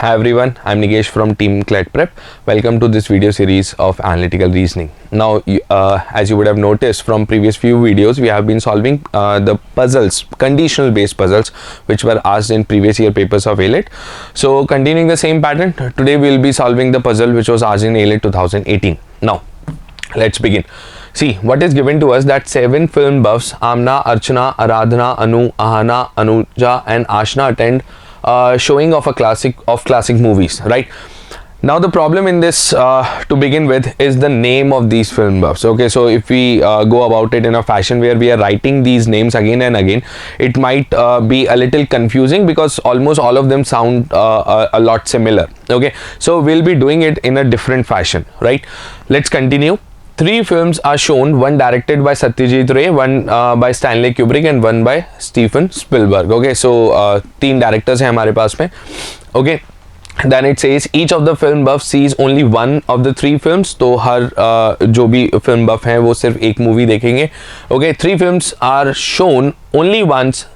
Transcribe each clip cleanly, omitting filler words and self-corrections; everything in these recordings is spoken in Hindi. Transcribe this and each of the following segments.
Hi everyone, I'm Nigesh from Team CLET Prep. Welcome to this video series of analytical reasoning. Now, as you would have noticed from previous few videos, we have been solving the puzzles, conditional based puzzles, which were asked in previous year papers of AILET. So, continuing the same pattern, today we will be solving the puzzle which was asked in AILET 2018. Now, let's begin. See, what is given to us that 7 film buffs, Amna, Archana, Aradhana, Anu, Ahana, Anuja and Ashna attend showing of classic movies, right? Now the problem in this to begin with is the name of these film buffs. Okay, so if we go about it in a fashion where we are writing these names again and again, it might be a little confusing because almost all of them sound a lot similar. Okay, so we'll be doing it in a different fashion, right? Let's continue. 3 films are shown, one directed by Satyajit Ray, one by Stanley Kubrick and one by Steven Spielberg. Okay, so 3 directors हैं हमारे पास में. Okay, then it says each of the film buff sees only one of the 3 films. तो हर जो भी film buff हैं वो सिर्फ एक movie देखेंगे. Okay, 3 films are shown only once.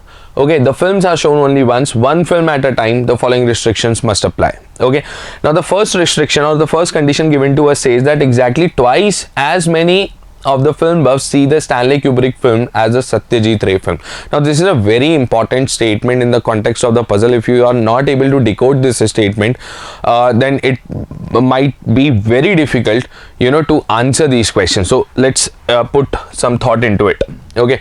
Okay, the films are shown only once, one film at a time. The following restrictions must apply. Okay, now the first restriction or the first condition given to us says that exactly twice as many of the film buffs see the Stanley Kubrick film as a Satyajit Ray film. Now this is a very important statement in the context of the puzzle. If you are not able to decode this statement, then it might be very difficult, to answer these questions. So let's put some thought into it. Okay,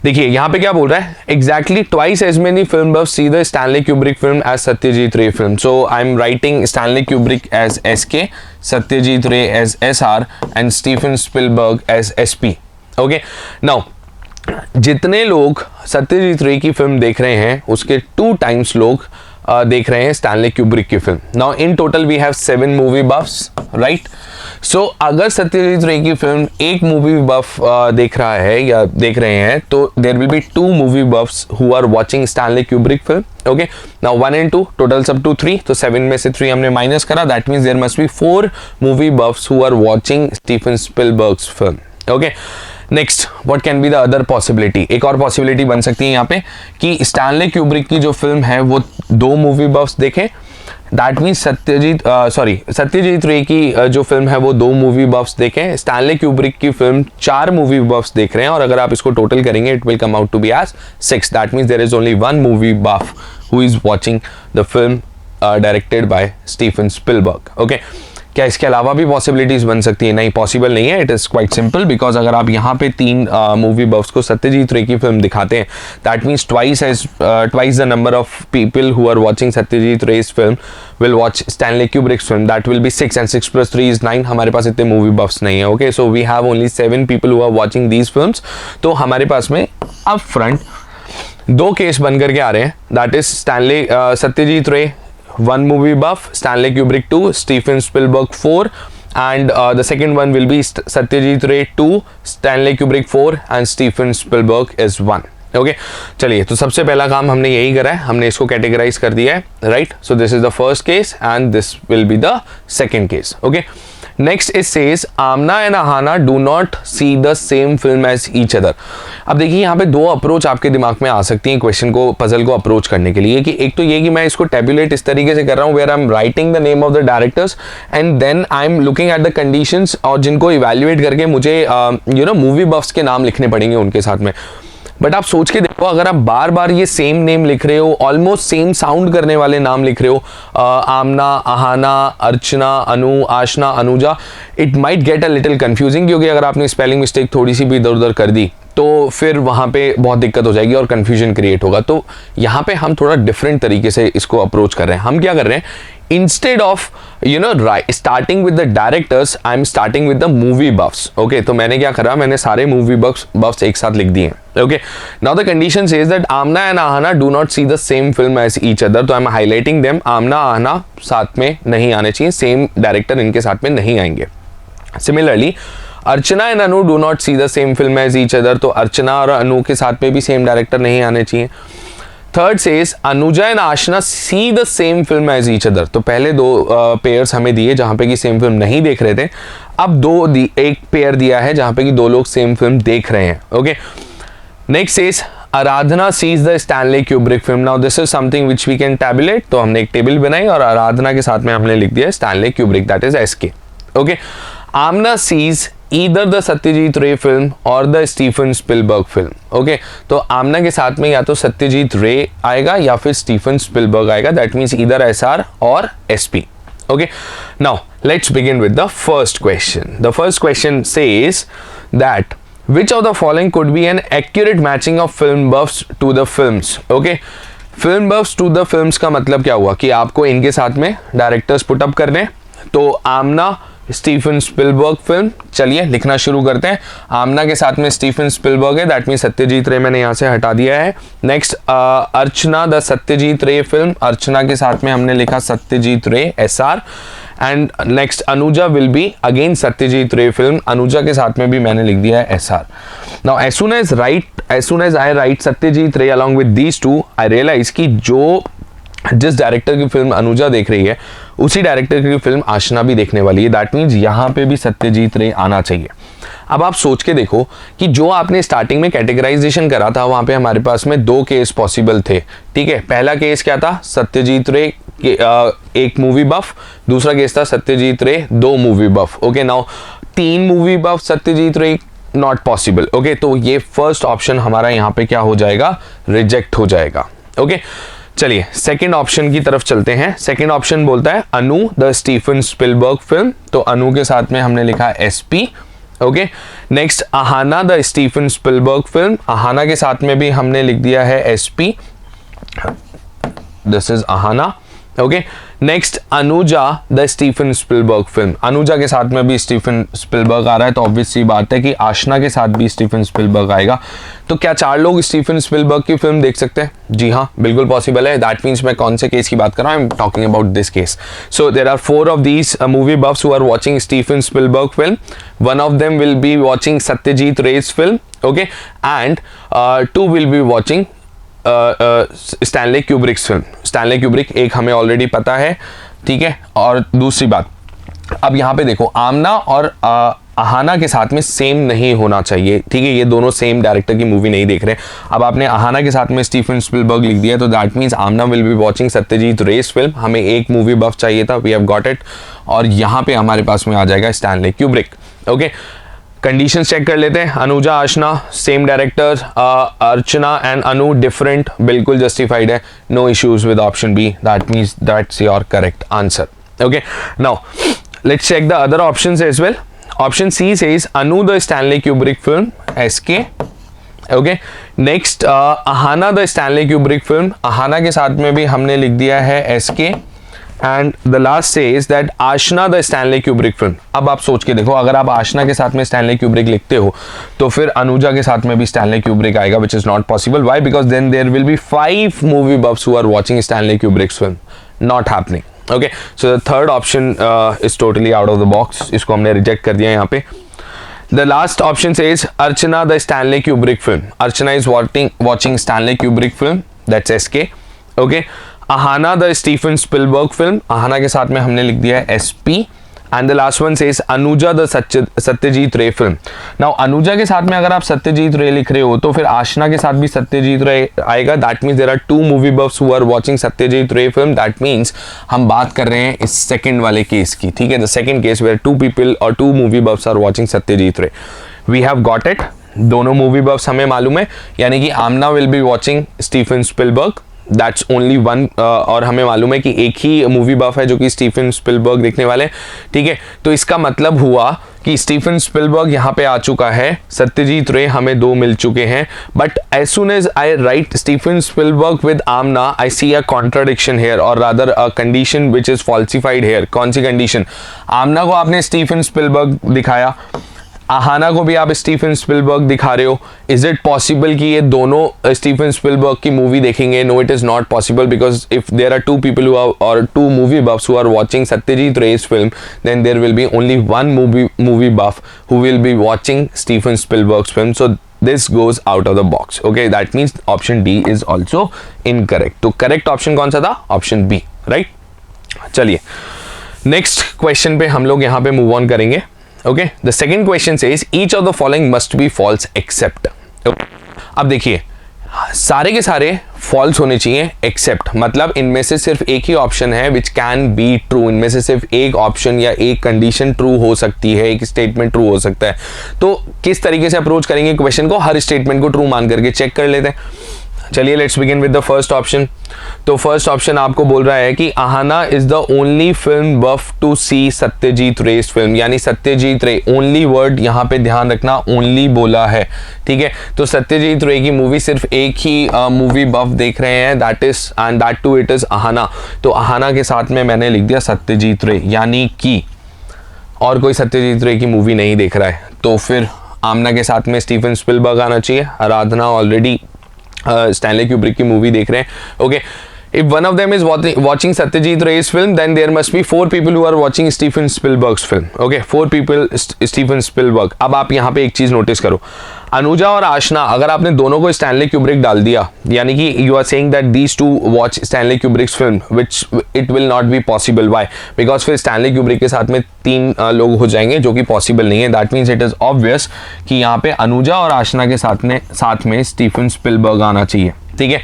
देखिए यहाँ पे क्या बोल रहा है, exactly twice as many film buffs see the Stanley Kubrick film as Satyajit Ray film. So I'm writing Stanley Kubrick as SK, Satyajit Ray as SR and Steven Spielberg as SP. Okay, now जितने लोग सत्यजीत रे की फिल्म देख रहे हैं उसके 2 times लोग देख रहे हैं स्टैनली क्यूब्रिक की film. Now in total we have 7 movie buffs, right? So अगर सत्यजीत रे की फिल्म एक मूवी बफ देख रहा है या देख रहे हैं तो there will be 2 movie buffs who are watching Stanley Kubrick film. Okay, now 1 and 2 total सब 2 3, तो 7 में से 3 हमने माइनस करा. That means there must be 4 movie buffs who are watching Steven Spielberg's film. Okay, next what can be the other possibility. एक और पॉसिबिलिटी बन सकती है यहाँ पे कि स्टैनली क्यूब्रिक की जो फिल्म है वो 2 मूवी बफ्स देखें. दैट मीन्स सत्यजीत रे की जो फिल्म है वो 2 मूवी बफ्स देखें. स्टैनली क्यूब्रिक की फिल्म 4 मूवी बफ्स देख रहे हैं और अगर आप इसको टोटल करेंगे it will come out to be as 6. That means there is only 1 movie buff who is watching the film directed by Stephen Spielberg. Okay, क्या इसके अलावा भी पॉसिबिलिटीज बन सकती है? नहीं, पॉसिबल नहीं है. It is quite simple because अगर आप यहाँ पे 3 मूवी बफ्स को सत्यजीत रे की फिल्म दिखाते हैं that means twice the number of people who are watching Satyajit Ray's film will watch Stanley Kubrick's film. That will be 6 and 6 + 3 is 9. हमारे पास इतने मूवी बफ्स नहीं है. Okay, so we have only 7 people who are watching these films. तो हमारे पास में अप फ्रंट 2 केस बन करके आ रहे हैं. दैट इज सत्यजीत रे 1 movie buff, Stanley Kubrick 2, Steven Spielberg 4, and the second one will be Satyajit Ray 2, Stanley Kubrick 4 and Steven Spielberg is 1. Okay, चलिए तो सबसे पहला काम हमने यही करा है, हमने इसको कैटेगराइज कर दिया है, right? So this is the first case and this will be the second case. Okay, next it says Amna and Ahana do not see the same film as each other. अब देखिए यहाँ पे 2 अप्रोच आपके दिमाग में आ सकती हैं क्वेश्चन को, पजल को अप्रोच करने के लिए. कि एक तो ये कि मैं इसको टेबुलेट इस तरीके से कर रहा हूँ where I am writing the name of the directors and then I am looking at the conditions और जिनको इवेल्युएट करके मुझे मूवी बफ्स के नाम लिखने पड़ेंगे उनके साथ में. बट आप सोच के देखो, अगर आप बार बार ये सेम नेम लिख रहे हो, ऑलमोस्ट सेम साउंड करने वाले नाम लिख रहे हो, Amna, Ahana, Archana, Anu, Aashna, Anuja, it might get a little confusing. क्योंकि अगर आपने स्पेलिंग मिस्टेक थोड़ी सी भी इधर उधर कर दी तो फिर वहाँ पे बहुत दिक्कत हो जाएगी और कन्फ्यूजन क्रिएट होगा. तो यहाँ पे हम थोड़ा डिफरेंट तरीके से इसको अप्रोच कर रहे हैं. हम क्या कर रहे हैं, instead of starting with the directors, I'm starting with the movie buffs. Okay, तो मैंने क्या करा, मैंने सारे movie buffs एक साथ लिख दिए. Okay, now the condition says that Amna and Ahana do not see the same film as each other. तो I'm highlighting them. Amna, Ahana साथ में नहीं आने चाहिए, सेम डायरेक्टर इनके साथ में नहीं आएंगे. Similarly, Archana and Anu do not see the same film as each other. तो अर्चना और अनु के साथ में भी सेम डायरेक्टर नहीं आने चाहिए. Third says Anuja and Ashna see the same film as each other. तो पहले 2 पेयर्स हमें दिए जहां पे कि सेम फिल्म नहीं देख रहे थे. अब एक पेयर दिया है जहां पे कि 2 लोग सेम फिल्म देख रहे हैं. Okay, next says Aradhana sees the Stanley Kubrick film. Now this is something which we can tabulate. तो हमने एक टेबल बनाई और आराधना के साथ में हमने लिख दिया Stanley Kubrick, that is SK. Okay. Amna sees either the Satyajit Ray film और the Stephen Spielberg film. Okay, तो आमना के साथ में या तो सत्यजीत रे आएगा या फिर स्टीफन स्पिलबर्ग आएगा. दैट मीन्स either SR और SP. Okay, now let's begin with the first question. The first question says that which of the following could be an accurate matching of film buffs to the films. Okay, film buffs to the films का मतलब क्या हुआ कि आपको इनके साथ में डायरेक्टर्स पुट अप करने. तो आमना स्टीफन स्पिलबर्ग फिल्म, चलिए लिखना शुरू करते हैं. आमना के साथ में स्टीफन स्पिलबर्ग है, दैट मीन सत्यजीत रे मैंने यहाँ से हटा दिया है. Next Archana the Satyajit Ray film, अर्चना के साथ में हमने लिखा सत्यजीत रे SR. And next Anuja will be again Satyajit Ray film, Anuja के साथ में भी मैंने लिख दिया है SR. Now as soon as I write Satyajit रे along with these two, I realize कि जिस डायरेक्टर की फिल्म अनुजा देख रही है उसी डायरेक्टर की फिल्म आशना भी देखने वाली है. दैट मीन्स यहाँ पे भी सत्यजीत रे आना चाहिए. अब आप सोच के देखो कि जो आपने स्टार्टिंग में कैटेगराइजेशन करा था वहाँ पे हमारे पास में 2 केस पॉसिबल थे. ठीक है, पहला केस क्या था, सत्यजीत रे एक मूवी बफ, दूसरा केस था Satyajit Ray 2 movie buff. Okay, now 3 movie buff Satyajit Ray not possible. Okay, तो ये फर्स्ट ऑप्शन हमारा यहाँ पे क्या हो जाएगा, रिजेक्ट हो जाएगा. ओके, चलिए सेकंड ऑप्शन की तरफ चलते हैं. सेकंड ऑप्शन बोलता है Anu the Stephen Spielberg film, तो अनु के साथ में हमने लिखा SP. Okay, next Ahana the Stephen Spielberg film, Ahana के साथ में भी हमने लिख दिया है SP. This is Ahana. Okay, next Anuja the Stephen Spielberg film, Anuja के साथ में भी स्टीफन स्पिलबर्ग आ रहा है, तो ऑब्वियस सी बात है कि आशना के साथ भी स्टीफन स्पिलबर्ग आएगा. तो क्या 4 लोग स्टीफन स्पिलबर्ग की फिल्म देख सकते हैं? जी हाँ, बिल्कुल पॉसिबल है. दैट मीन्स मैं कौन से केस की बात कर रहा हूँ, I am talking about this case. So there are 4 of these movie buffs who are watching Stephen Spielberg film. One of them will be watching Satyajit Ray's film, okay, and 2 will be watching Stanley Kubrick's film. Stanley Kubrick एक हमें ऑलरेडी पता है. ठीक है, और दूसरी बात, अब यहाँ पे देखो आमना और आहाना के साथ में सेम नहीं होना चाहिए. ठीक है, ये दोनों सेम डायरेक्टर की मूवी नहीं देख रहे. अब आपने आहाना के साथ में स्टीफन स्पिलबर्ग लिख दिया, तो that means Amna will be watching Satyajit Ray's film. हमें एक मूवी बफ चाहिए था, वी हैव गॉट इट. और यहाँ पे हमारे पास में आ जाएगा Stanley Kubrick. Okay, conditions check कर लेते हैं. Anuja Aashna same director, Archana and Anu different, बिल्कुल जस्टिफाइड है. No issues with option B, that means that's your correct answer. Okay, now let's check the other options as well. Option C says Anu the Stanley Kubrick film SK. Okay, next Ahana the Stanley Kubrick film, Ahana के साथ में भी हमने लिख दिया है SK. And the last says that Aashna the Stanley Kubrick film. अब आप सोच के देखो, अगर आप आशना के साथ में स्टैनली क्यूब्रिक लिखते हो तो फिर अनुजा के साथ में भी स्टैनली क्यूब्रिक आएगा, which is not possible. Why? Because then there will be 5 movie buffs who are watching Stanley Kubrick film. Not happening. Okay, so the third option is totally out of the box, इसको हमने रिजेक्ट कर दिया यहाँ पे. The last option says Archana the Stanley Kubrick film. Archana is watching Stanley Kubrick film. That's SK. Okay. Ahana the Stephen Spielberg film. Ahana के साथ में हमने लिख दिया है SP. And the last one says Anuja the Satyajit Ray film. Now Anuja के साथ में अगर आप सत्यजीत रे लिख रहे हो तो फिर आशना के साथ भी सत्यजीत रे आएगा. That means there are 2 movie buffs who are watching Satyajit Ray film. That means हम बात कर रहे हैं इस सेकंड वाले केस की. ठीक है, the second case where 2 people or 2 movie buffs are watching Satyajit रे. We have got it. दोनों मूवी बफ्स हमें मालूम है, यानी कि Amna will be watching Steven Spielberg. That's only one. और हमें मालूम है कि एक ही मूवी बफ है जो कि स्टीफन स्पिलबर्ग देखने वाले. ठीक है, तो इसका मतलब हुआ कि स्टीफन स्पिलबर्ग यहाँ पे आ चुका है, सत्यजीत रे हमें 2 मिल चुके हैं. But as soon as I write Steven Spielberg with Amna, I see a contradiction here or rather a condition which is falsified here. कौन सी कंडीशन? आमना को आपने स्टीफन स्पिलबर्ग दिखाया, आहाना को भी आप स्टीफन स्पिलबर्ग दिखा रहे हो. इज इट पॉसिबल कि ये दोनों स्टीफन स्पिलबर्ग की मूवी देखेंगे? No, it is not possible, because if there are 2 people who are or 2 movie buffs who are watching Satyajit Ray's film, then there will be only one movie buff who will be watching Stephen Spielberg's film. So this goes out of the box. Okay, that means option D is also incorrect. तो correct option कौन सा था? Option B, right? चलिए next question पे हम लोग यहाँ पे move on करेंगे. Okay, the second question says each of the following must be false except. Okay. अब देखिए सारे के सारे फॉल्स होने चाहिए एक्सेप्ट, मतलब इनमें से सिर्फ एक ही ऑप्शन है विच कैन बी ट्रू, इनमें से सिर्फ एक ऑप्शन या एक कंडीशन ट्रू हो सकती है, एक स्टेटमेंट ट्रू हो सकता है। तो किस तरीके से अप्रोच करेंगे क्वेश्चन को, हर स्टेटमेंट को ट्रू मान करके चेक कर लेते हैं। चलिए let's begin with the first option. तो फर्स्ट ऑप्शन आपको बोल रहा है कि Ahana is the only film buff to see Satyajit Ray's film, यानी सत्यजीत रे, ओनली वर्ड यहाँ पे ध्यान रखना, ओनली बोला है, ठीक है। तो सत्यजीत रे की मूवी सिर्फ एक ही मूवी बफ देख रहे हैं, that is and that too it is Ahana. तो आहाना के साथ में मैंने लिख दिया सत्यजीत रे, यानी कि और कोई सत्यजीत रे की मूवी नहीं देख रहा है। तो फिर आमना के साथ में स्टीफन स्पिलबर्ग आना चाहिए, आराधना ऑलरेडी स्टैनली क्यूब्रिक की मूवी देख रहे हैं। Okay, if one of them is watching Satyajit Ray's film, then there must be 4 people who are watching Stephen Spielberg's film. Okay, 4 people Stephen Spielberg. अब आप यहाँ पे एक चीज नोटिस करो, अनुजा और आशना, अगर आपने दोनों को स्टैनली क्यूब्रिक डाल दिया, यानी कि you are saying that these two watch Stanley Kubrick's film, which it will not be possible. Why? Because फिर स्टैनली क्यूब्रिक के साथ में 3 लोग हो जाएंगे, जो कि पॉसिबल नहीं है। That means it is obvious कि यहाँ पे अनुजा और आशना के साथ में स्टीफन स्पिलबर्ग आना चाहिए, ठीक है।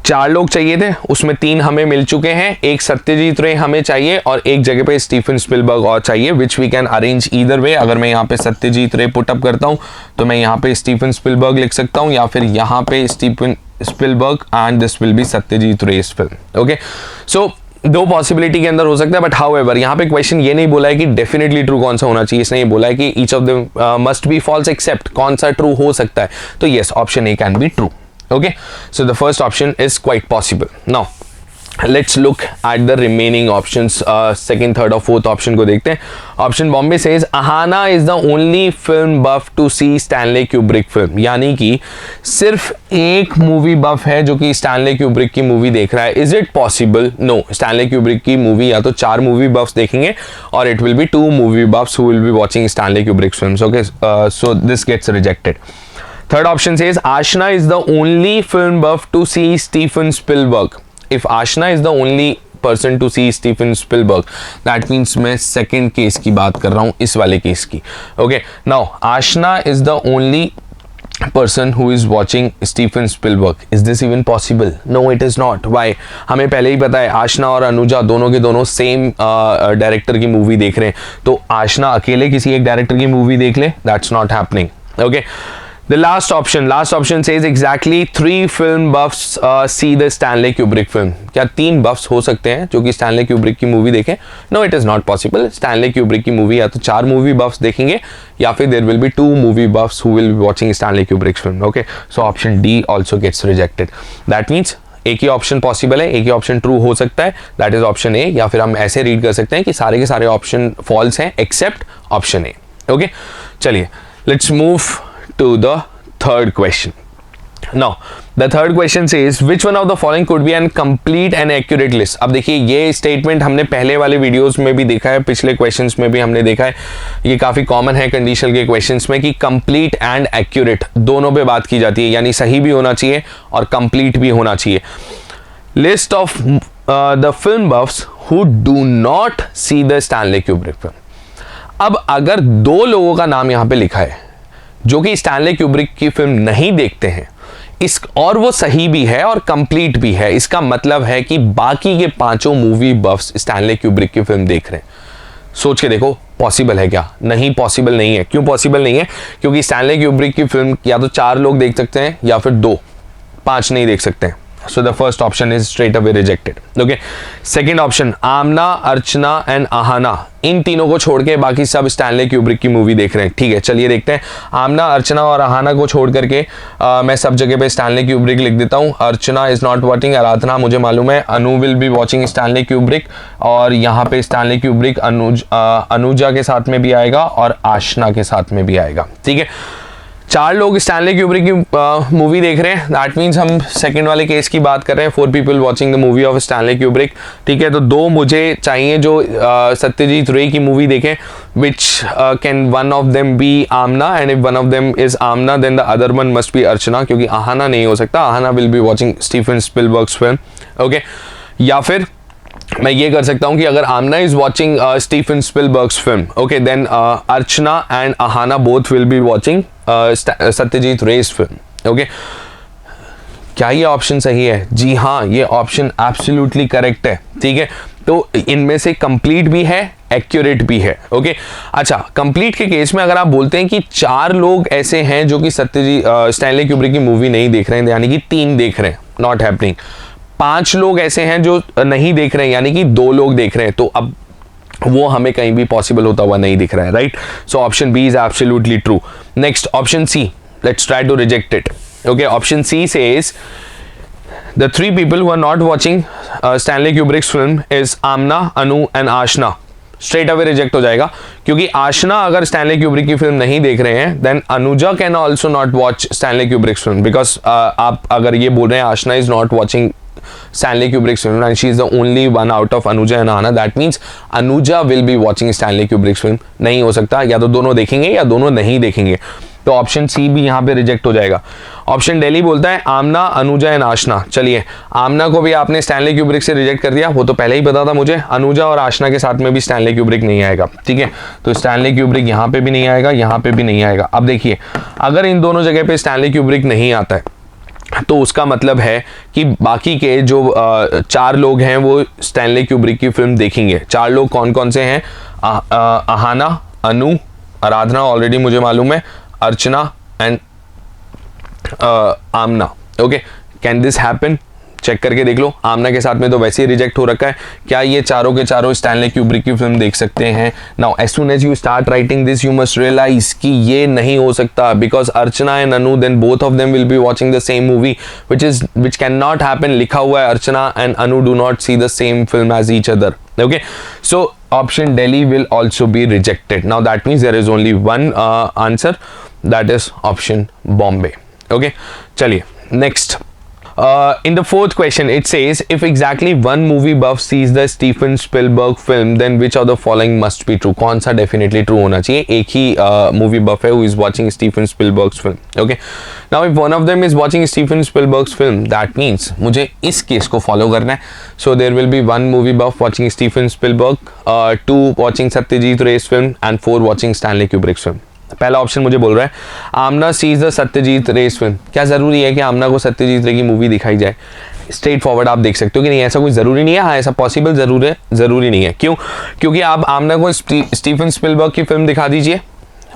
4 लोग चाहिए थे, उसमें 3 हमें मिल चुके हैं, एक सत्यजीत रे हमें चाहिए और एक जगह पे स्टीफन स्पिलबर्ग और चाहिए, which we can arrange either way. अगर मैं यहाँ पे सत्यजीत रे पुटअप करता हूँ तो मैं यहाँ पे स्टीफन स्पिलबर्ग लिख सकता हूँ, या फिर यहाँ पे Stephen Spielberg and this will be Satyajit Ray's film. Okay, so 2 possibility के अंदर हो सकता है, बट हाउएवर यहाँ पे क्वेश्चन ये नहीं बोला है कि डेफिनेटली ट्रू कौन सा होना चाहिए, इसने ये बोला है कि each of them must be false except कौन सा ट्रू हो सकता है। तो yes, option A can be true. Okay, so the first option is quite possible. Now let's look at the remaining options. Second, third और fourth option को देखते हैं। Option Bombay says Ahana is the only film buff to see Stanley Kubrick film, यानी कि सिर्फ एक मूवी बफ है जो कि स्टैनली क्यूब्रिक की मूवी देख रहा है। Is it possible? No, Stanley Kubrick की मूवी या तो 4 मूवी बफ्स देखेंगे और it will be 2 movie buffs who will be watching Stanley Kubrick's films. Okay, so this gets rejected. Third option says Ashna is the only film buff to see Stephen Spielberg. If Ashna is the only person to see Stephen Spielberg, that means मैं second case की बात कर रहा हूँ, इस वाले केस की। Okay, now Ashna is the only person who is watching Stephen Spielberg. Is this even possible? No, it is not. Why? हमें पहले ही पता है आशना और अनुजा दोनों के दोनों सेम डायरेक्टर की मूवी देख रहे हैं, तो आशना अकेले किसी एक डायरेक्टर की मूवी देख ले, that's not happening. Okay. The last option says exactly 3 film buffs see the Stanley Kubrick film. क्या 3 buffs हो सकते हैं जो कि Stanley Kubrick की मूवी देखें? No, it is not possible. Stanley Kubrick की मूवी या तो 4 मूवी buffs देखेंगे या फिर there will be 2 movie buffs who will be watching Stanley Kubrick's film. Okay, so option D also gets rejected. That means एक ही ऑप्शन पॉसिबल है, एक ही ऑप्शन ट्रू हो सकता है, दैट इज ऑप्शन ए। या फिर हम ऐसे रीड कर सकते हैं कि सारे के सारे ऑप्शन फॉल्स हैं एक्सेप्ट ऑप्शन ए। ओके, चलिए let's move to the third question. Now the third question says which one of the following could be an complete and accurate list. अब देखिए ये स्टेटमेंट हमने पहले वाले वीडियोस में भी देखा है, पिछले क्वेश्चंस में भी हमने देखा है, ये काफ़ी कॉमन है कंडीशनल के क्वेश्चंस में कि कंप्लीट एंड एक्यूरेट दोनों पे बात की जाती है, यानी सही भी होना चाहिए और कंप्लीट भी होना चाहिए। List of the film बफ्स who do not see the Stanley Kubrick film. अब अगर 2 लोगों का नाम यहाँ पे लिखा है जो कि स्टैनली क्यूब्रिक की फिल्म नहीं देखते हैं, इस और वो सही भी है और कंप्लीट भी है, इसका मतलब है कि बाकी के 5 मूवी बफ्स स्टैनली क्यूब्रिक की फिल्म देख रहे हैं। सोच के देखो, पॉसिबल है क्या? नहीं, पॉसिबल नहीं है। क्यों पॉसिबल नहीं है? क्योंकि स्टैनली क्यूब्रिक की फिल्म या तो 4 लोग देख सकते हैं या फिर 2, 5 नहीं देख सकते हैं। So the first option is straight away rejected. Okay. Second option, Amna, Archana and Ahana, इन तीनों को छोड़ के बाकी सब स्टैनली क्यूब्रिक की मूवी देख रहे हैं। ठीक है, चलिए देखते हैं। आमना, अर्चना और आहाना को छोड़ करके मैं सब जगह पे स्टैनली क्यूब्रिक लिख देता हूँ। Archana is not watching, Aradhana मुझे मालूम है, Anu will be watching Stanley Kubrick, और यहाँ पे स्टैनली क्यूब्रिक अनुजा के साथ में भी आएगा और आशना के साथ में भी आएगा। ठीक है, 4 लोग स्टैनली क्यूब्रिक की मूवी देख रहे हैं, दैट मीन्स हम सेकंड वाले केस की बात कर रहे हैं, 4 people watching the movie of Stanley Kubrick. ठीक है, तो 2 मुझे चाहिए जो सत्यजीत रे की मूवी देखें, which can one of them be Amna, and if one of them is Amna then the other one must be Archana, क्योंकि आहाना नहीं हो सकता, Ahana will be watching Steven Spielberg's film. Okay, या फिर मैं ये कर सकता हूँ कि अगर Amna is watching Steven Spielberg's film, okay, then Archana and Ahana both will be watching Satyajit Ray's film. Okay, क्या ये ऑप्शन सही है? जी हाँ, ये ऑप्शन एब्सोल्युटली करेक्ट है। ठीक है, तो इनमें से कंप्लीट भी है, एक्यूरेट भी है। ओके, अच्छा, कंप्लीट के केस में अगर आप बोलते हैं कि 4 लोग ऐसे हैं जो कि स्टैनली क्यूब्रिक की मूवी नहीं देख रहे हैं, यानी कि 3 देख रहे हैं, नॉट हैपनिंग। 5 लोग ऐसे हैं जो नहीं देख रहे हैं, यानी कि 2 लोग देख रहे हैं, तो अब वो हमें कहीं भी पॉसिबल होता हुआ नहीं दिख रहा है, right? So option B is absolutely true. Next, option C, let's try to reject it. Okay, option C says the 3 people who are not watching Stanley Kubrick's film is Amna, Anu and Ashna. Straight away reject हो जाएगा, क्योंकि आशना अगर स्टैनली क्यूब्रिक की फिल्म नहीं देख रहे हैं, then Anuja can also not watch Stanley Kubrick's film, because आप अगर ये बोल रहे हैं Aashna is not watching Stanley Kubrick's film and she is the only one out of Anuja and Ahana, that means Anuja will be watching Stanley Kubrick's film. नहीं हो सकता, या तो दोनों देखेंगे या दोनों नहीं देखेंगे, तो ऑप्शन सी भी यहाँ पे रिजेक्ट हो जाएगा। ऑप्शन डेली बोलता है आमना, अनुजा एंड आशना। चलिए, आमना को भी आपने स्टैनली क्यूब्रिक से रिजेक्ट कर दिया, वो तो पहले ही पता था मुझे। अनुजा और आशना के साथ में भी स्टैनली क्यूब्रिक नहीं आएगा। ठीक है, तो स्टैनली क्यूब्रिक यहाँ पे भी नहीं आएगा, यहाँ पे भी नहीं आएगा। अब देखिए, अगर इन दोनों जगह पे स्टैनली क्यूब्रिक नहीं आता है, तो उसका मतलब है कि बाकी के जो 4 लोग हैं वो स्टैनली क्यूब्रिक की फिल्म देखेंगे। 4 लोग कौन कौन से हैं? आहाना, अनु, आराधना ऑलरेडी मुझे मालूम है, Archana and Amna. Okay, can this happen? Check करके देख लो। आमना के साथ में तो वैसे ही रिजेक्ट हो रखा है। क्या ये चारों के चारों स्टैनली क्यूब्रिक की फिल्म देख सकते हैं? Now as soon as you start writing this you must realize कि ये नहीं हो सकता, because Archana and Anu, then both of them will be watching the same movie, which cannot happen। लिखा हुआ है Archana and Anu do not see the same film as each other. Okay, so option Delhi will also be rejected. Now that means there is only one answer, that is option Bombay. Okay, चलिए next. In the 4th question, it says, if exactly one movie buff sees the Steven Spielberg film, then which of the following must be true? कौन सा definitely true होना चाहिए? एक ही movie buff है who is watching Steven Spielberg's film. Okay, now if one of them is watching Steven Spielberg's film, that means मुझे इस केस को follow करना है. So there will be 1 movie buff watching Steven Spielberg, 2 watching Satyajit Ray's film, and 4 watching Stanley Kubrick's film. पहला ऑप्शन मुझे बोल रहा है आमना seize the Satyajit Ray film. क्या जरूरी है कि आमना को सत्यजीत रे की मूवी दिखाई जाए? स्ट्रेट फॉरवर्ड आप देख सकते हो कि नहीं, ऐसा कोई जरूरी नहीं है। हाँ, ऐसा पॉसिबल जरूर है, जरूरी नहीं है। क्यों? क्योंकि आप आमना को स्टीफन स्पिलबर्ग की फिल्म दिखा दीजिए।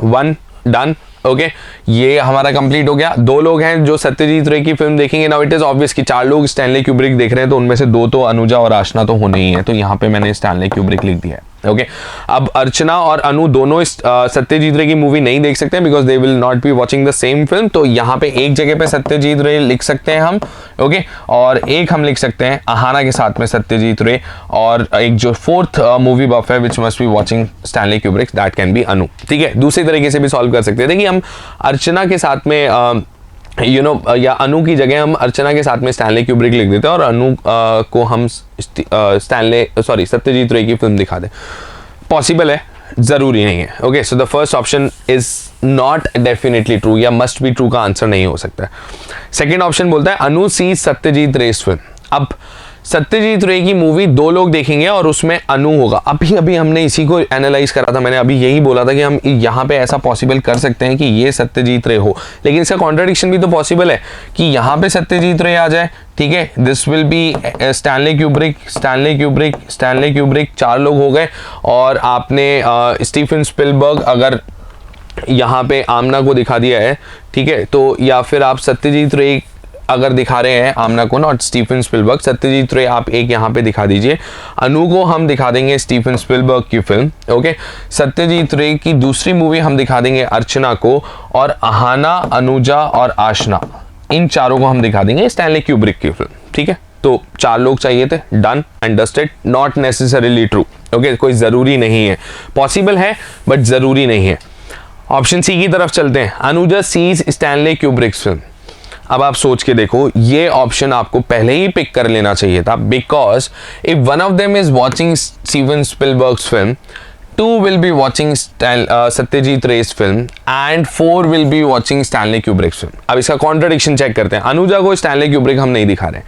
1 डन। ओके, ये हमारा कंप्लीट हो गया। 2 लोग हैं जो सत्यजीत रे की फिल्म देखेंगे। नाउ इट इज ऑब्वियस कि 4 लोग स्टैनली क्यूब्रिक देख रहे हैं, तो उनमें से 2 तो अनुजा और आशना तो होने ही है, तो यहाँ पे मैंने स्टैनली क्यूब्रिक लिख दिया है। ओके, अब अर्चना और अनु दोनों सत्यजीत रे की मूवी नहीं देख सकते हैं, because they will not B watching the same film. तो यहाँ पे एक जगह पे सत्यजीत रे लिख सकते हैं हम। ओके, और एक हम लिख सकते हैं आहाना के साथ में सत्यजीत रे, और एक जो 4th मूवी बफ है which must be watching Stanley Kubrick, that can be Anu. ठीक है, दूसरी तरीके से भी सॉल्व कर सकते हैं। देखिए, हम अर्चना के साथ में या अनु की जगह हम अर्चना के साथ में स्टैनली क्यूब्रिक लिख देते हैं, और अनु को हम सत्यजीत रे की फिल्म दिखा दें। पॉसिबल है, जरूरी नहीं है। Okay, so the first option is not definitely true, या मस्ट बी ट्रू का आंसर नहीं हो सकता है। सेकेंड ऑप्शन बोलता है अनु सी सत्यजीत रे फिल्म। अब सत्यजीत रे की मूवी 2 लोग देखेंगे और उसमें अनु होगा। अभी अभी हमने इसी को एनालाइज करा था, मैंने अभी यही बोला था कि हम यहाँ पे ऐसा पॉसिबल कर सकते हैं कि ये सत्यजीत रे हो, लेकिन इसका कॉन्ट्रडिक्शन भी तो पॉसिबल है कि यहाँ पे सत्यजीत रे आ जाए। ठीक है, this will B Stanley Kubrick, Stanley Kubrick, Stanley Kubrick, 4 लोग हो गए। और आपने स्टीफन स्पिलबर्ग अगर यहाँ पे आमना को दिखा दिया है, ठीक है, तो या फिर आप सत्यजीत रे अगर दिखा रहे हैं आमना को, नॉट स्टीफन स्पिलबर्ग, सत्यजीत रे आप एक यहाँ पे दिखा दीजिए। अनु को हम दिखा देंगे स्टीफन स्पिलबर्ग की फिल्म। ओके, सत्यजीत रे की दूसरी मूवी हम दिखा देंगे अर्चना को, और आहाना, अनुजा और आशना, इन 4 को हम दिखा देंगे स्टैनली क्यूब्रिक की फिल्म। ठीक है, तो 4 लोग चाहिए थे, done and dusted. Not necessarily true. Okay, कोई जरूरी नहीं है, पॉसिबल है बट जरूरी नहीं है। ऑप्शन सी की तरफ चलते हैं, Anuja sees Stanley Kubrick film. अब आप सोच के देखो, ये ऑप्शन आपको पहले ही पिक कर लेना चाहिए था, because if one of them is watching Steven Spielberg's film, 2 will be watching Satyajit Ray's film, and 4 will be watching Stanley Kubrick film. अब इसका कॉन्ट्रडिक्शन चेक करते हैं। अनुजा को स्टैनली क्यूब्रिक हम नहीं दिखा रहे,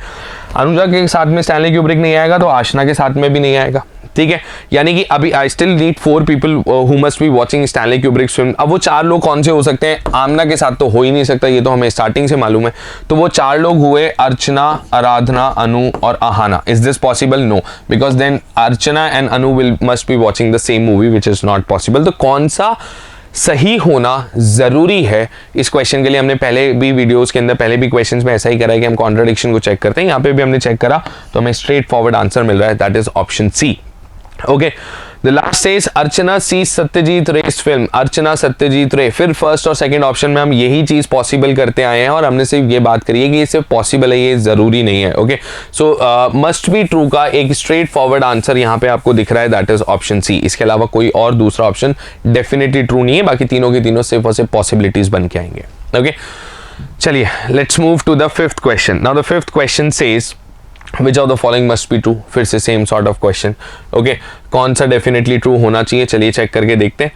अनुजा के साथ में स्टैनली क्यूब्रिक नहीं आएगा, तो आशना के साथ में भी नहीं आएगा। ठीक है, यानी कि अभी I still need 4 people who must be watching Stanley Kubrick's film. अब वो 4 लोग कौन से हो सकते हैं? आमना के साथ तो हो ही नहीं सकता, ये तो हमें स्टार्टिंग से मालूम है। तो वो 4 लोग हुए अर्चना, आराधना, अनु और Ahana. Is this possible? No, because then Archana and Anu will must be watching the same movie, which is not possible. तो कौन सा सही होना जरूरी है इस क्वेश्चन के लिए? हमने पहले भी वीडियोस के अंदर, पहले भी क्वेश्चंस में ऐसा ही करा है कि हम कॉन्ट्राडिक्शन को चेक करते हैं। यहाँ पे भी हमने चेक करा तो हमें स्ट्रेट फॉरवर्ड आंसर मिल रहा है, that is option C. Okay, the last says Archana sees Satyajit Ray film. अर्चना सत्यजीत रे, फिर फर्स्ट और सेकंड ऑप्शन में हम यही चीज पॉसिबल करते आए हैं और हमने सिर्फ ये बात करी है कि ये सिर्फ पॉसिबल है, ये जरूरी नहीं है। Okay, so must be true का एक स्ट्रेट फॉरवर्ड आंसर यहाँ पे आपको दिख रहा है, दैट इज ऑप्शन सी। इसके अलावा कोई और दूसरा ऑप्शन डेफिनेटली ट्रू नहीं है, बाकी तीनों के तीनों सिर्फ और सिर्फ पॉसिबिलिटीज बन के आएंगे। ओके, चलिए let's move to the fifth question. Now the fifth question says Which of the following must be true? फिर से same sort of question. Okay, कौन सा डेफिनेटली ट्रू होना चाहिए? चलिए चेक करके देखते हैं।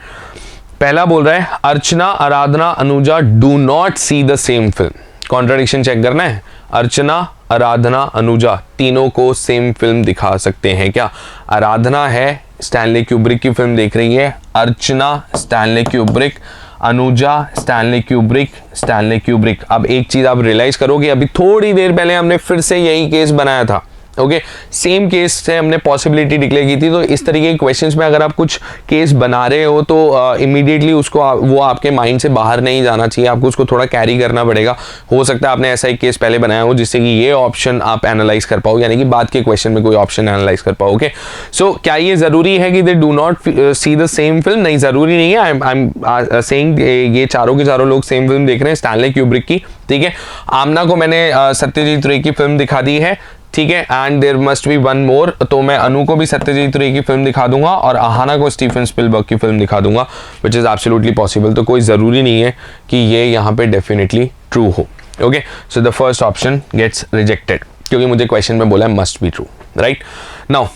पहला बोल रहा है Archana, Aradhana, Anuja do not see the same film. Contradiction check करना है। अर्चना, आराधना, अनुजा तीनों को सेम फिल्म दिखा सकते हैं क्या? आराधना है स्टैनली क्यूब्रिक की फिल्म देख रही है, Archana Stanley Kubrick, Anuja Stanley Kubrick, Stanley Kubrick. अब एक चीज आप रियलाइज करोगे, अभी थोड़ी देर पहले हमने फिर से यही केस बनाया था। ओके, सेम केस से हमने पॉसिबिलिटी डिक्लेयर की थी। तो इस तरीके के क्वेश्चंस में अगर आप कुछ केस बना रहे हो तो इमीडिएटली उसको वो आपके माइंड से बाहर नहीं जाना चाहिए, आपको उसको थोड़ा कैरी करना पड़ेगा। हो सकता है आपने ऐसा एक केस पहले बनाया हो जिससे कि ये ऑप्शन आप एनालाइज कर पाओ, यानी कि बाद के क्वेश्चन में कोई ऑप्शन एनालाइज कर पाओ। ओके, सो क्या ये जरूरी है कि they do not see the same film? नहीं, जरूरी नहीं है। आई एम सेइंग ये चारों के चारों लोग सेम फिल्म देख रहे हैं स्टैनली क्यूब्रिक की। ठीक है, आमना को मैंने सत्यजीत रे की फिल्म दिखा दी है, ठीक है, and there must be one more, तो मैं अनु को भी सत्यजीत रे की फिल्म दिखा दूंगा और आहाना को स्टीफन स्पिलबर्ग की फिल्म दिखा दूंगा, विच इज एब्सोल्युटली पॉसिबल। तो कोई जरूरी नहीं है कि ये यहाँ पे डेफिनेटली ट्रू हो। Okay, so the first option gets rejected क्योंकि मुझे क्वेश्चन में बोला है must be true, right. Now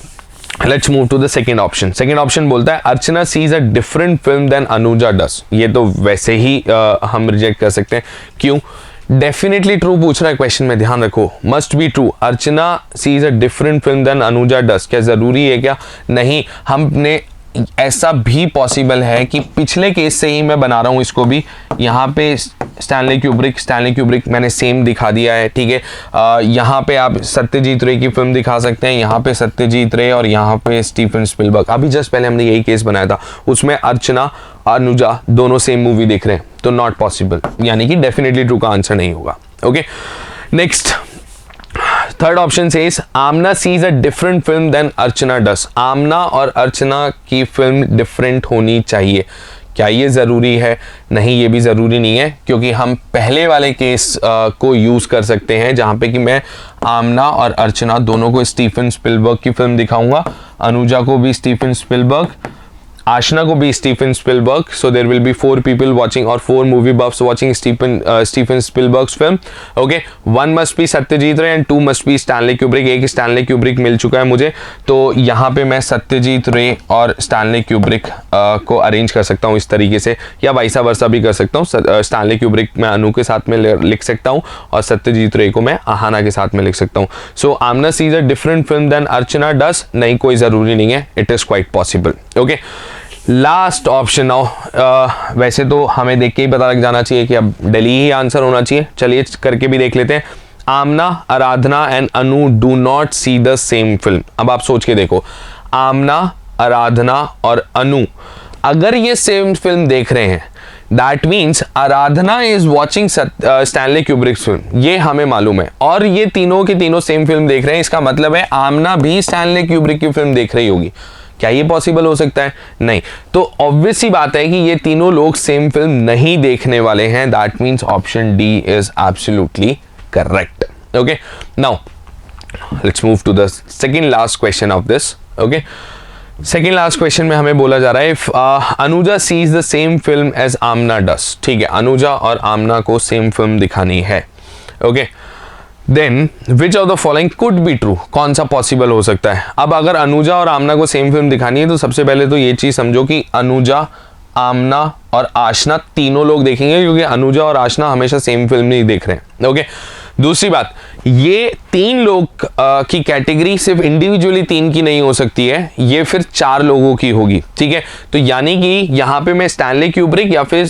let's move to the second option. Second option बोलता है Archana sees a different film than Anuja does. ये तो वैसे ही हम रिजेक्ट कर सकते हैं। क्यों? डेफिनेटली ट्रू पूछ रहा है क्वेश्चन में, ध्यान रखो, must be true. Archana sees a different film than Anuja does, क्या जरूरी है क्या? नहीं, हमने ऐसा भी पॉसिबल है कि पिछले केस से ही मैं बना रहा हूं इसको भी, यहाँ पे स्टैनली क्यूब्रिक मैंने सेम दिखा दिया है। ठीक है, यहाँ पे आप सत्यजीत रे की फिल्म दिखा सकते हैं, यहाँ पे सत्यजीत रे और यहाँ पे स्टीफन स्पिलबर्ग। अभी जस्ट पहले हमने यही केस बनाया था, उसमें अर्चना, अनुजा दोनों सेम मूवी देख रहे हैं, तो नॉट पॉसिबल, यानी कि डेफिनेटली ट्रू का आंसर नहीं होगा। Okay, next third option says Amna sees a different film than Archana does. Amna और अर्चना की फिल्म डिफरेंट होनी चाहिए, क्या ये ज़रूरी है? नहीं, ये भी ज़रूरी नहीं है, क्योंकि हम पहले वाले केस को यूज़ कर सकते हैं जहाँ पे कि मैं आमना और अर्चना दोनों को स्टीफन स्पिलबर्ग की फिल्म दिखाऊंगा, अनुजा को भी स्टीफन स्पिलबर्ग, आशना को भी Stephen Spielberg. So there will be 4 people watching or 4 movie buffs watching Stephen Spielberg's film. Okay, 1 must be Satyajit रे and 2 must be Stanley Kubrick. एक स्टैनली क्यूब्रिक मिल चुका है मुझे, तो यहाँ पे मैं सत्यजीत रे और स्टैनली क्यूब्रिक को अरेंज कर सकता हूँ इस तरीके से, या वाइसा वर्सा भी कर सकता हूँ। स्टैनली क्यूब्रिक मैं अनु के साथ में लिख सकता हूँ और सत्यजीत रे को मैं आहाना के साथ में लिख सकता हूँ। So Amna sees a different film than Archana does, नहीं, कोई ज़रूरी नहीं है, it is quite possible. Okay, last option now, वैसे तो हमें देख के ही पता लग जाना चाहिए कि अब दिल्ली ही आंसर होना चाहिए, चलिए करके भी देख लेते हैं। Amna, Aradhana and Anu do not see the same film. अब आप सोच के देखो, आमना, आराधना और अनु अगर ये सेम फिल्म देख रहे हैं, that means Aradhana is watching Stanley Kubrick film, ये हमें मालूम है, और ये तीनों के तीनों सेम फिल्म देख रहे हैं, इसका मतलब है आमना भी स्टैनली क्यूब्रिक की फिल्म देख रही होगी। क्या ये पॉसिबल हो सकता है? नहीं। तो ऑब्वियस सी बात है कि ये तीनों लोग सेम फिल्म नहीं देखने वाले हैं, that means option D is absolutely correct. Okay, now let's move to the second last question of this. Okay, second last question में हमें बोला जा रहा है Anuja sees the same film as Amna does. ठीक है, अनुजा और आमना को सेम फिल्म दिखानी है। Okay, then which of the following could be true, कौन सा पॉसिबल हो सकता है? अब अगर अनुजा और आमना को सेम फिल्म दिखानी है तो सबसे पहले तो ये चीज समझो कि अनुजा, आमना और आशना तीनों लोग देखेंगे, क्योंकि अनुजा और आशना हमेशा सेम फिल्म नहीं देख रहे हैं। ओके, दूसरी बात, ये 3 लोग की कैटेगरी सिर्फ इंडिविजुअली 3 की नहीं हो सकती है, ये फिर 4 लोगों की होगी, ठीक है। तो यानी कि यहां पे मैं स्टैनली क्यूब्रिक या फिर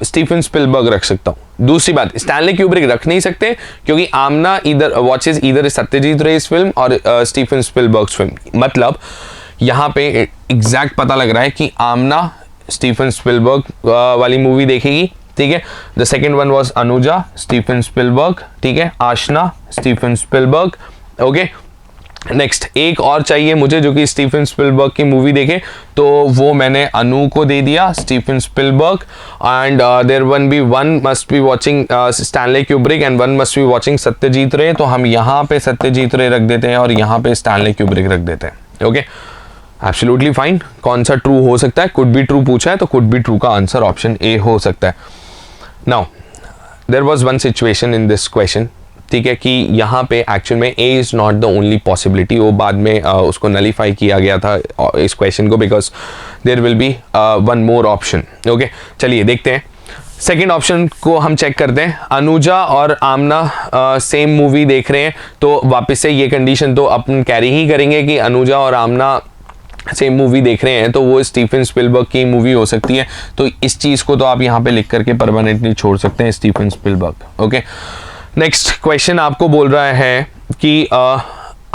स्टीफन स्पिलबर्ग रख सकता हूं। दूसरी बात, स्टैनली क्यूब्रिक रख नहीं सकते क्योंकि आमना इधर वॉचेस इधर सत्यजीत रेस फिल्म और स्टीफन स्पिलबर्ग फिल्म, मतलब यहां पे एग्जैक्ट पता लग रहा है कि आमना स्टीफन स्पिलबर्ग वाली मूवी देखेगी, ठीक है। The second one was Anuja Stephen Spielberg, ठीक है, Ashna Stephen Spielberg, okay. Next एक और चाहिए मुझे जो कि स्टीफन स्पिलबर्ग की मूवी देखे, तो वो मैंने अनु को दे दिया Stephen Spielberg, and there one must be watching Stanley Kubrick and one must be watching Satyajit Ray, तो हम यहाँ पे सत्यजीत रे रख देते हैं और यहाँ पे स्टैनली क्यूब्रिक रख देते हैं, ओके। Absolutely fine. कौन सा ट्रू हो सकता है? कुड बी ट्रू पूछा है तो कुड बी ट्रू का आंसर ऑप्शन ए हो सकता है। Now there was one situation in this question, ठीक है, कि यहाँ पे एक्चुअल में A is not the only possibility, वो बाद में उसको नलीफाई किया गया था इस क्वेश्चन को, because there will be one more option, okay. चलिए देखते हैं सेकेंड ऑप्शन को हम चेक करते हैं। अनुजा और आमना सेम मूवी देख रहे हैं, तो वापस से ये कंडीशन तो अपन कैरी ही करेंगे कि अनुजा और आमना सेम मूवी देख रहे हैं, तो वो स्टीफन स्पिलबर्ग की मूवी हो सकती है। तो इस चीज़ को तो आप यहाँ पे लिख करके परमानेंटली छोड़ सकते हैं, Stephen Spielberg, okay. Next question आपको बोल रहा है कि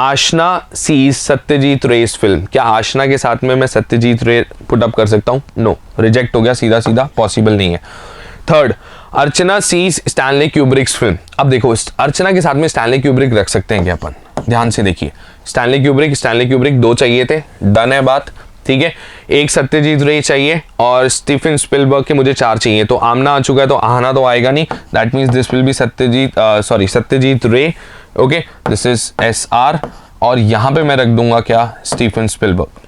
आशना सीज सत्यजीत रेस फिल्म, क्या आशना के साथ में मैं सत्यजीत रे पुट अप कर सकता हूँ? नो, रिजेक्ट हो गया सीधा सीधा, पॉसिबल नहीं है। थर्ड, अर्चना सीज स्टैनली क्यूब्रिक्स फिल्म। अब देखो अर्चना के साथ में स्टैनली क्यूब्रिक रख सकते हैं क्या अपन? ध्यान से देखिए, स्टैनली क्यूब्रिक 2 चाहिए थे, डन है बात, ठीक है। एक सत्यजीत रे चाहिए और स्टीफन स्पिलबर्ग के मुझे 4 चाहिए, तो आमना आ चुका है तो आना तो आएगा नहीं, that means this will be Satyajit रे, ओके। दिस इज SR और यहाँ पे मैं रख दूंगा क्या? Stephen Spielberg.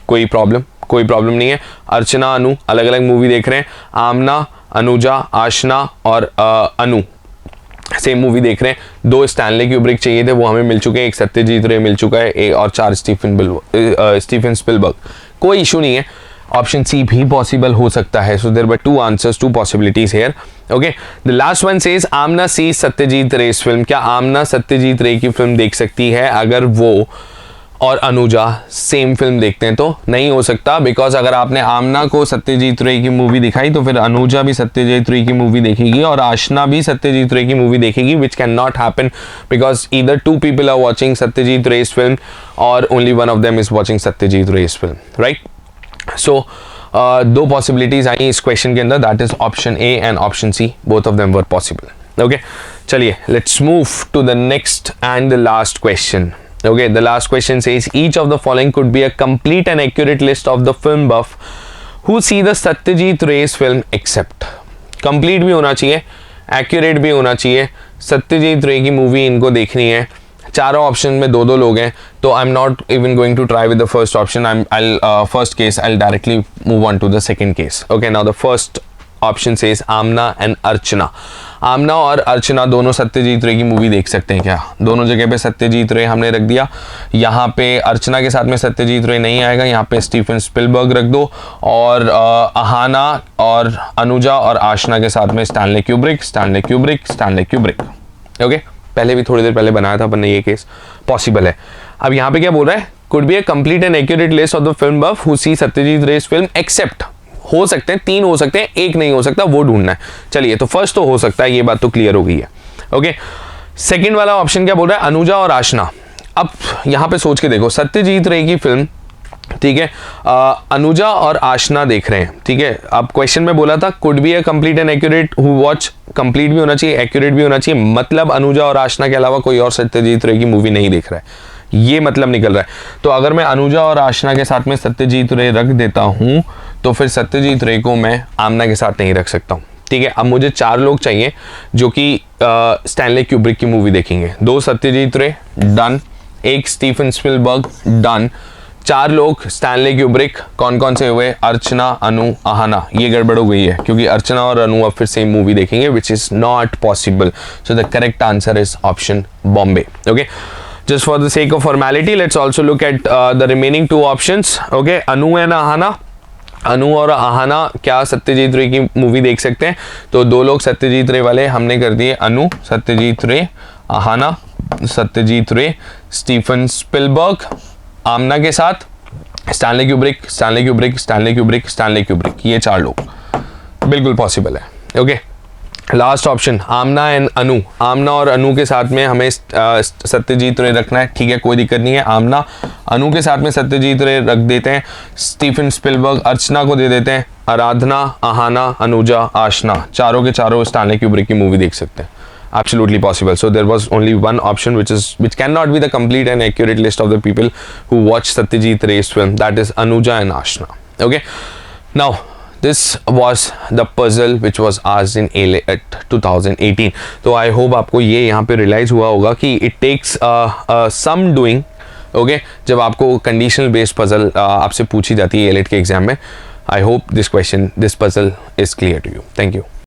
कोई प्रॉब्लम नहीं है। अर्चना अनु अलग अलग मूवी देख रहे हैं, आमना अनुजा आशना और अनु सेम मूवी देख रहे हैं। 2 स्टैनली क्यूब्रिक चाहिए थे, वो हमें मिल चुके हैं, एक सत्यजीत रे मिल चुका है, और 4 स्टीफन स्पिलबर्ग। कोई इशू नहीं है, ऑप्शन सी भी पॉसिबल हो सकता है। So there were 2 answers, 2 possibilities here, okay. The last one says Amna sees Satyajit Ray film, क्या आमना सत्यजीत रे की फिल्म देख सकती है अगर वो और अनुजा सेम फिल्म देखते हैं? तो नहीं हो सकता, बिकॉज अगर आपने आमना को सत्यजीत रे की मूवी दिखाई तो फिर अनुजा भी सत्यजीत रे की मूवी देखेगी और आशना भी सत्यजीत रे की मूवी देखेगी, which can not happen because either 2 people are watching Satyajit Ray film और only one of them is watching Satyajit Ray film, right. So 2 possibilities I इस क्वेश्चन के अंदर, that is option A and option C, both of them were possible, okay. चलिए let's move to the next and the last question. Okay, the last question says each of the following could be a complete and accurate list of the film buff who see the Satyajit Ray's film except. Complete भी होना चाहिए, accurate भी होना चाहिए. सत्यजीत रे की मूवी इनको देखनी है. चारों ऑप्शन में 2-2 लोग हैं, तो I am not even going to try with the first option. First case I directly move on to the second case. Okay, now the first option says Amna and Archana. Amna और अर्चना दोनों सत्यजीत रे की मूवी देख सकते हैं क्या? दोनों जगह पे सत्यजीत रे हमने रख दिया. यहाँ पे अर्चना के साथ में सत्यजीत रे नहीं आएगा, यहाँ पे स्टीफन स्पिलबर्ग रख दो. और अहाना और अनुजा और आशना के साथ में स्टैनली क्यूब्रिक. ओके, पहले भी थोड़ी देर पहले बनाया था अपन ने ये केस, पॉसिबल है. अब यहाँ पे क्या बोल रहा है? Could be a complete and accurate list of the film buff who see Satyajit Ray's film except. हो सकते हैं 3 हो सकते हैं, 1 नहीं हो सकता, वो ढूंढना है. चलिए, तो फर्स्ट तो हो सकता है, ये बात तो क्लियर हो गई है. ओके, सेकंड वाला ऑप्शन क्या बोल रहा है? अनुजा और आशना. अब यहां पे सोच के देखो, सत्यजीत रे की फिल्म, ठीक है, अनुजा और आशना देख रहे हैं, ठीक है. अब क्वेश्चन में बोला था could be a complete and accurate who watch. Complete भी होना चाहिए, एक्यूरेट भी होना चाहिए, मतलब अनुजा और आशना के अलावा कोई और सत्यजीत रे की मूवी नहीं देख रहा है, ये मतलब निकल रहा है. तो अगर मैं अनुजा और आशना के साथ में सत्यजीत रे रख देता हूं, तो फिर सत्यजीत रे को मैं आमना के साथ नहीं रख सकता हूं. ठीक है, अब मुझे 4 लोग चाहिए जो कि स्टैनली क्यूब्रिक की मूवी देखेंगे. 2 सत्यजीत रे, डन. 1 Stephen Spielberg, done. 4 लोग स्टैनली क्यूब्रिक. कौन कौन से हुए? अर्चना, अनु, आहाना. ये गड़बड़ हो गई है क्योंकि अर्चना और अनु अब फिर सेम मूवी देखेंगे, विच is not possible. So the correct answer is option Bombay. Okay, just for the sake of formality, let's also look at the remaining 2 options. Okay, Anu and Ahana. अनु और आहाना क्या सत्यजीत रे की मूवी देख सकते हैं? तो 2 लोग सत्यजीत रे वाले हमने कर दिए, अनु सत्यजीत रे, आहाना सत्यजीत रे, स्टीफन स्पिलबर्ग आमना के साथ, Stanley Kubrick Stanley Kubrick Stanley Kubrick Stanley Kubrick, ये 4 लोग बिल्कुल पॉसिबल है। Okay, last option Amna and Anu, Amna और अनु के साथ में हमें सत्यजीत रे रखना है, ठीक है, कोई दिक्कत नहीं है। आमना अनु के साथ में सत्यजीत रे रख देते हैं, स्टीफन स्पिलबर्ग अर्चना को दे देते हैं, आराधना, आहाना, अनुजा, आशना, चारों के चारों स्टैनली क्यूब्रिक की मूवी देख सकते हैं। Absolutely possible. So there was only one option which cannot be the complete and accurate list of the people who watched Satyajit Ray's film, that is Anuja and Ashna. Okay, now this was the puzzle which was asked in ALET 2018. तो I hope आपको ये यहाँ पे realize हुआ होगा कि it takes some doing. Okay, जब आपको conditional based puzzle आपसे पूछी जाती है ALET के एग्जाम में, I hope this puzzle is clear to you. Thank you.